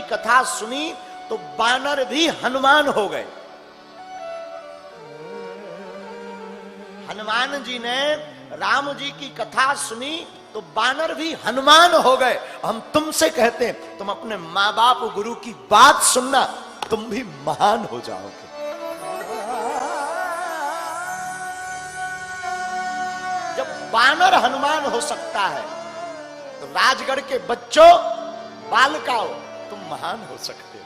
कथा सुनी तो बानर भी हनुमान हो गए। हनुमान जी ने राम जी की कथा सुनी तो बानर भी हनुमान हो गए। हम तुमसे कहते हैं तुम अपने माँ बाप गुरु की बात सुनना, तुम भी महान हो जाओगे। जब बानर हनुमान हो सकता है तो राजगढ़ के बच्चों बालकाओं तुम महान हो सकते हो।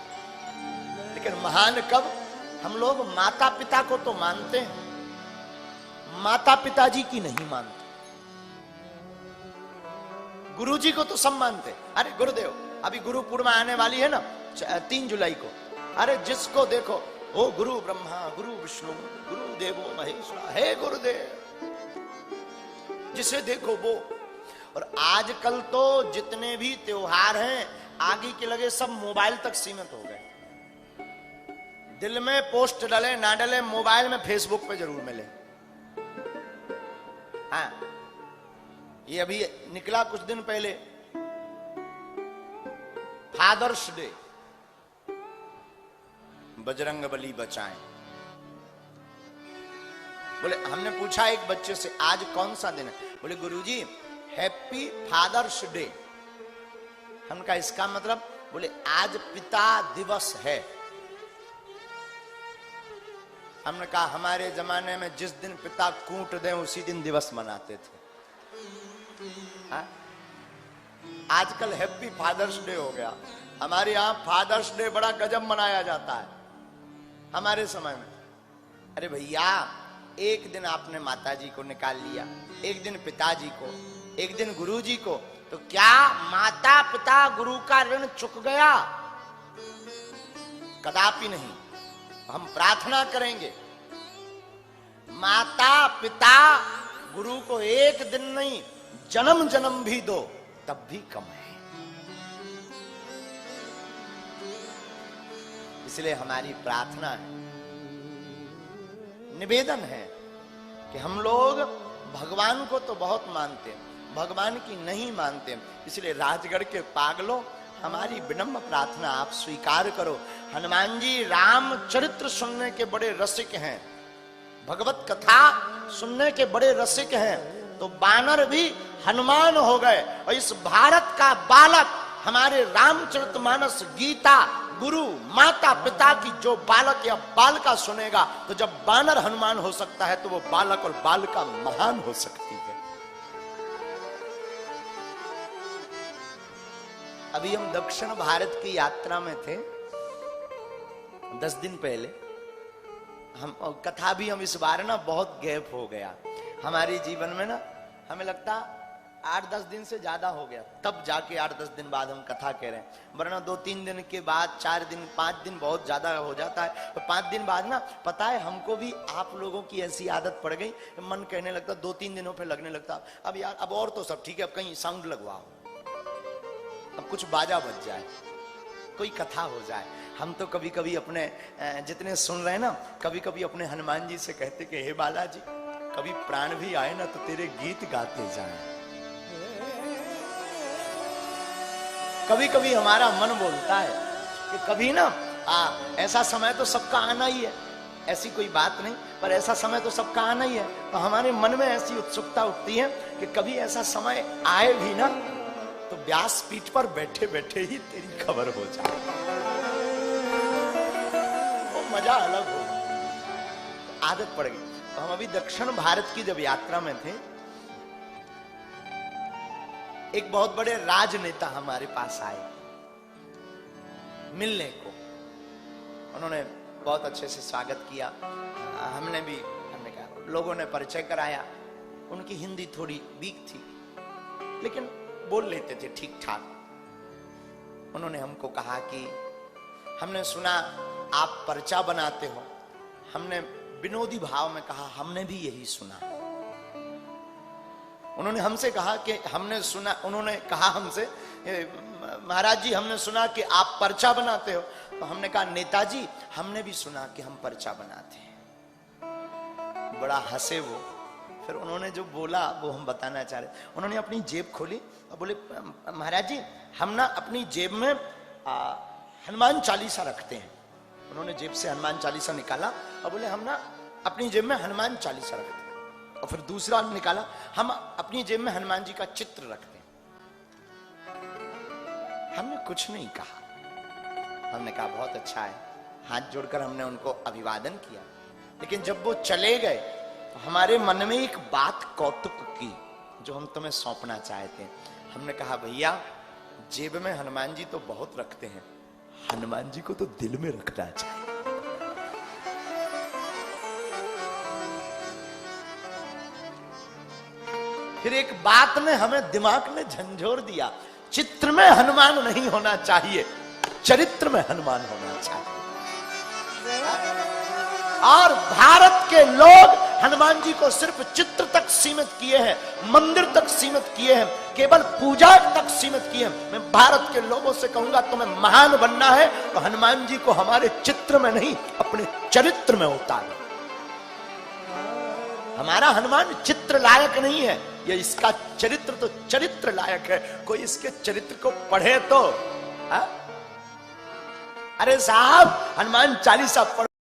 लेकिन महान कब? हम लोग माता पिता को तो मानते हैं, माता पिताजी की नहीं मानते। गुरुजी को तो सब मानते। अरे गुरुदेव, अभी गुरु पूर्णिमा आने वाली है ना 3 जुलाई को। अरे जिसको देखो ओ गुरु ब्रह्मा गुरु विष्णु गुरु देवो महेश्वरा, हे गुरुदेव, जिसे देखो वो। और आजकल तो जितने भी त्योहार हैं आगे के लगे सब मोबाइल तक सीमित हो गए। दिल में पोस्ट डले ना डले, मोबाइल में फेसबुक पे जरूर मिले। हाँ, ये अभी निकला कुछ दिन पहले फादर्स डे, बजरंग बली बचाएं। बोले, हमने पूछा एक बच्चे से आज कौन सा दिन है? बोले गुरुजी हैप्पी फादर्स डे। हमने कहा इसका मतलब? बोले आज पिता दिवस है। हमने कहा हमारे जमाने में जिस दिन पिता कूट दें उसी दिन दिवस मनाते थे। हाँ? आजकल हैप्पी फादर्स डे हो गया। हमारे यहां फादर्स डे बड़ा गजब मनाया जाता है हमारे समय में। अरे भैया, एक दिन आपने माताजी को निकाल लिया, एक दिन पिताजी को, एक दिन गुरुजी को, तो क्या माता पिता गुरु का ऋण चुक गया? कदापि नहीं। हम प्रार्थना करेंगे माता पिता गुरु को एक दिन नहीं जन्म जन्म भी दो तब भी कम है। इसलिए हमारी प्रार्थना है, निवेदन है कि हम लोग भगवान को तो बहुत मानते हैं, भगवान की नहीं मानते। इसलिए राजगढ़ के पागलों, हमारी विनम्र प्रार्थना आप स्वीकार करो। हनुमान जी रामचरित्र सुनने के बड़े रसिक हैं, भगवत कथा सुनने के बड़े रसिक हैं, तो बानर भी हनुमान हो गए। और इस भारत का बालक हमारे रामचरितमानस, गीता, गुरु, माता पिता की जो बालक या बालिका सुनेगा, तो जब बानर हनुमान हो सकता है तो वो बालक और बालिका महान हो सकती है। अभी हम दक्षिण भारत की यात्रा में थे 10 दिन पहले। हम कथा भी हम इस बार ना बहुत गैप हो गया हमारे जीवन में ना, हमें लगता 8-10 दिन से ज्यादा हो गया, तब जाके 8-10 दिन बाद हम कथा कह रहे हैं। वरना 2-3 दिन के बाद 4 दिन 5 दिन बहुत ज्यादा हो जाता है। तो 5 दिन बाद ना, पता है हमको भी आप लोगों की ऐसी आदत पड़ गई, मन कहने लगता 2-3 दिनों पे लगने लगता अब यार अब और तो सब ठीक है, अब कहीं साउंड लगवाओ, अब कुछ बाजा बज जाए, कोई कथा हो जाए। हम तो कभी कभी अपने जितने सुन रहे हैं ना, कभी कभी अपने हनुमान जी से कहते कि हे बालाजी, कभी प्राण भी आए ना तो तेरे गीत गाते जाएं। कभी कभी हमारा मन बोलता है कि कभी ना ऐसा समय तो सबका आना ही है, ऐसी कोई बात नहीं, पर ऐसा समय तो सबका आना ही है। तो हमारे मन में ऐसी उत्सुकता उठती है कि कभी ऐसा समय आए भी ना तो व्यास पीठ पर बैठे बैठे ही तेरी खबर हो जाए, वो मजा अलग हो। आदत पड़ गई। तो हम अभी दक्षिण भारत की जब यात्रा में थे, एक बहुत बड़े राजनेता हमारे पास आए मिलने को। उन्होंने बहुत अच्छे से स्वागत किया, हमने कहा, लोगों ने परिचय कराया। उनकी हिंदी थोड़ी वीक थी लेकिन बोल लेते थे ठीक ठाक। उन्होंने हमको कहा कि हमने सुना आप पर्चा बनाते हो। हमने विनोदी भाव में कहा हमने भी यही सुना। उन्होंने हमसे कहा कि हमने सुना, उन्होंने कहा हमसे महाराज जी हमने सुना कि आप पर्चा बनाते हो। तो हमने कहा नेताजी हमने भी सुना कि हम पर्चा बनाते हैं। बड़ा हंसे वो। फिर उन्होंने जो बोला वो हम बताना चाह रहे। उन्होंने अपनी जेब खोली और बोले महाराज जी हम ना अपनी जेब में हनुमान चालीसा रखते हैं। उन्होंने जेब से हनुमान चालीसा निकाला और बोले हम ना अपनी जेब में हनुमान चालीसा रखते हैं। और फिर दूसरा निकाला, हम अपनी जेब में हनुमान जी का चित्र रखते हैं। हमने कुछ नहीं कहा, हमने कहा बहुत अच्छा है, हाथ जोड़कर हमने उनको अभिवादन किया। लेकिन जब वो चले गए तो हमारे मन में एक बात कौतुक की जो हम तुम्हें सौंपना चाहते हैं। हमने कहा भैया जेब में हनुमान जी तो बहुत रखते हैं, हनुमान जी को तो दिल में रखना चाहिए। फिर एक बात ने हमें दिमाग में झंझोर दिया, चित्र में हनुमान नहीं होना चाहिए, चरित्र में हनुमान होना चाहिए। और भारत के लोग हनुमान जी को सिर्फ चित्र तक सीमित किए हैं, मंदिर तक सीमित किए हैं, केवल पूजा तक सीमित किए हैं। मैं भारत के लोगों से कहूंगा तुम्हें महान बनना है तो हनुमान जी को हमारे चित्र में नहीं अपने चरित्र में उतारो। हमारा हनुमान चित्र लायक नहीं है, ये इसका चरित्र तो चरित्र लायक है। कोई इसके चरित्र को पढ़े तो अरे साहब हनुमान चालीसा पढ़